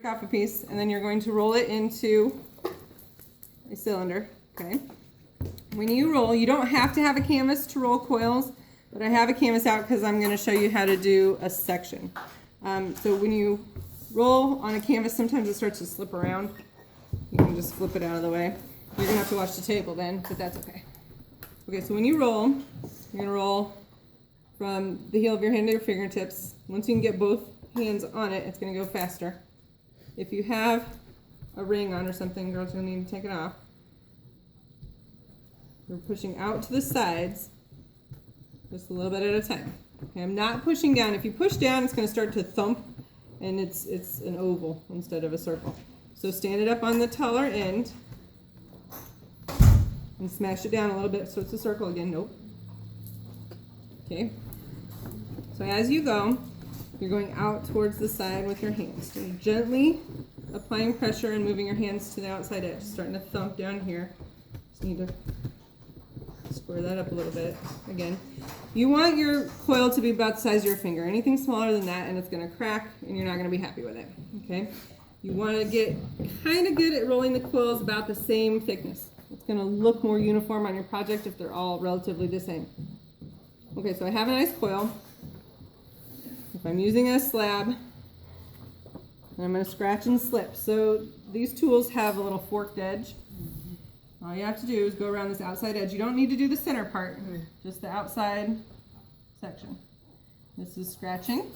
off a piece, and then you're going to roll it into a cylinder, okay? When you roll, you don't have to have a canvas to roll coils, but I have a canvas out because I'm going to show you how to do a section. So when you roll on a canvas, sometimes it starts to slip around. You can just flip it out of the way. You're going to have to watch the table then, but that's okay. Okay, so when you roll, you're going to roll from the heel of your hand to your fingertips. Once you can get both hands on it, it's going to go faster. If you have a ring on or something, girls, you'll need to take it off. We're pushing out to the sides, just a little bit at a time. Okay, I'm not pushing down. If you push down, it's going to start to thump, and it's an oval instead of a circle. So stand it up on the taller end and smash it down a little bit so it's a circle again. Nope. Okay. So as you go, you're going out towards the side with your hands. So you're gently applying pressure and moving your hands to the outside edge. Starting to thump down here. Just need to square that up a little bit. Again, you want your coil to be about the size of your finger. Anything smaller than that and it's going to crack and you're not going to be happy with it. Okay? You want to get kind of good at rolling the coils about the same thickness. It's going to look more uniform on your project if they're all relatively the same. Okay, so I have a nice coil. If I'm using a slab, I'm going to scratch and slip. So these tools have a little forked edge. All you have to do is go around this outside edge. You don't need to do the center part, just the outside section. This is scratching.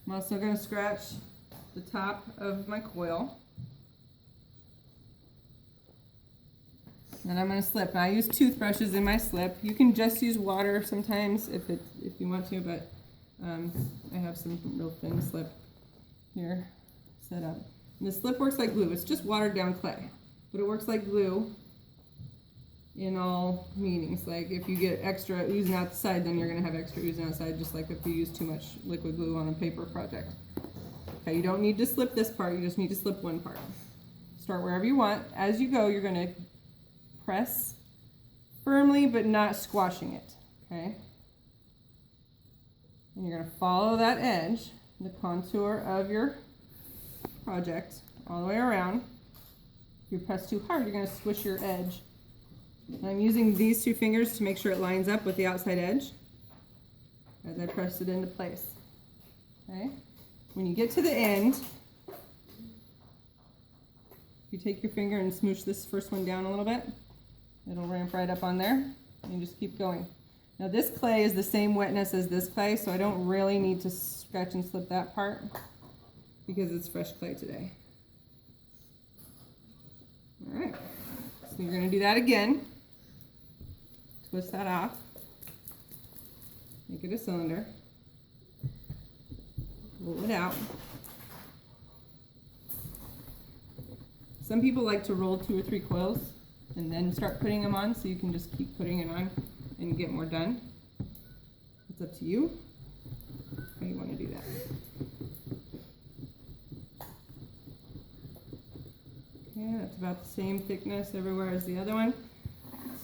I'm also going to scratch the top of my coil. And I'm going to slip. Now I use toothbrushes in my slip. You can just use water sometimes if you want to, but I have some real thin slip here set up. And the slip works like glue. It's just watered down clay, but it works like glue in all meanings. Like if you get extra oozing out the side, then you're going to have extra oozing outside, just like if you use too much liquid glue on a paper project. Okay, you don't need to slip this part. You just need to slip one part. Start wherever you want. As you go, you're going to press firmly, but not squashing it. Okay. And you're going to follow that edge, the contour of your project, all the way around. If you press too hard, you're going to squish your edge. And I'm using these two fingers to make sure it lines up with the outside edge as I press it into place. Okay. When you get to the end, you take your finger and smoosh this first one down a little bit. It'll ramp right up on there, and you just keep going. Now this clay is the same wetness as this clay, so I don't really need to scratch and slip that part because it's fresh clay today. All right, so you're going to do that again. Twist that off. Make it a cylinder. Roll it out. Some people like to roll 2 or 3 coils and then start putting them on, so you can just keep putting it on and get more done. It's up to you how you want to do that. Okay, that's about the same thickness everywhere as the other one.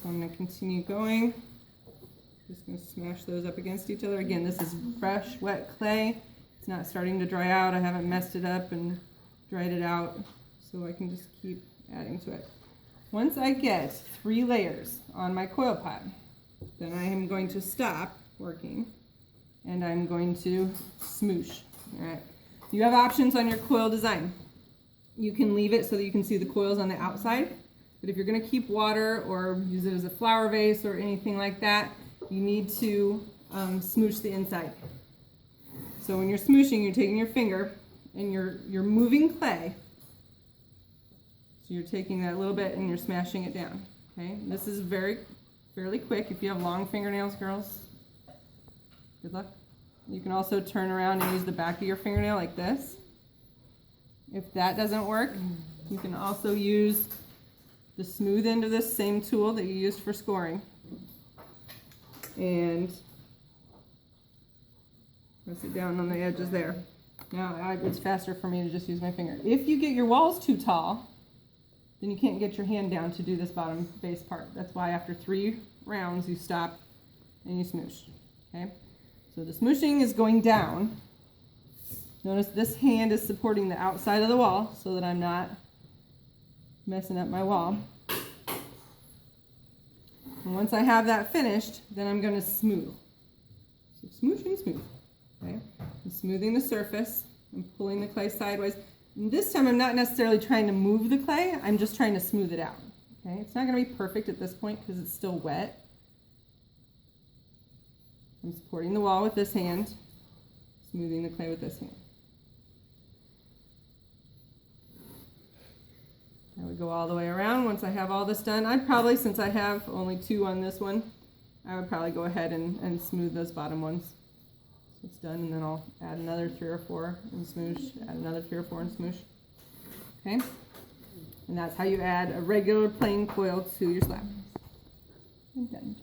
So I'm going to continue going. Just going to smash those up against each other. Again, this is fresh, wet clay. It's not starting to dry out. I haven't messed it up and dried it out, so I can just keep adding to it. Once I get 3 layers on my coil pot, then I am going to stop working and I'm going to smoosh. All right. You have options on your coil design. You can leave it so that you can see the coils on the outside, but if you're going to keep water or use it as a flower vase or anything like that, you need to smoosh the inside. So when you're smooshing, you're taking your finger and you're moving clay. So you're taking that little bit and you're smashing it down. Okay, this is fairly quick. If you have long fingernails, girls, good luck. You can also turn around and use the back of your fingernail like this. If that doesn't work, you can also use the smooth end of this same tool that you used for scoring and press it down on the edges there. Now it's faster for me to just use my finger. If you get your walls too tall, then you can't get your hand down to do this bottom base part. That's why after 3 rounds you stop and you smoosh. Okay, so the smooshing is going down Notice this hand is supporting the outside of the wall so that I'm not messing up my wall. And once I have that finished, then I'm going to smooth. So smoosh and smooth. Okay? I'm smoothing the surface. I'm pulling the clay sideways. And this time I'm not necessarily trying to move the clay, I'm just trying to smooth it out. Okay? It's not going to be perfect at this point because it's still wet. I'm supporting the wall with this hand, smoothing the clay with this hand. I would go all the way around. Once I have all this done, I'd probably, since I have only 2 on this one, I would probably go ahead and smooth those bottom ones. So it's done, and then I'll add another 3 or 4 and smoosh, add another 3 or 4 and smoosh. Okay? And that's how you add a regular plain coil to your slab. I'm done.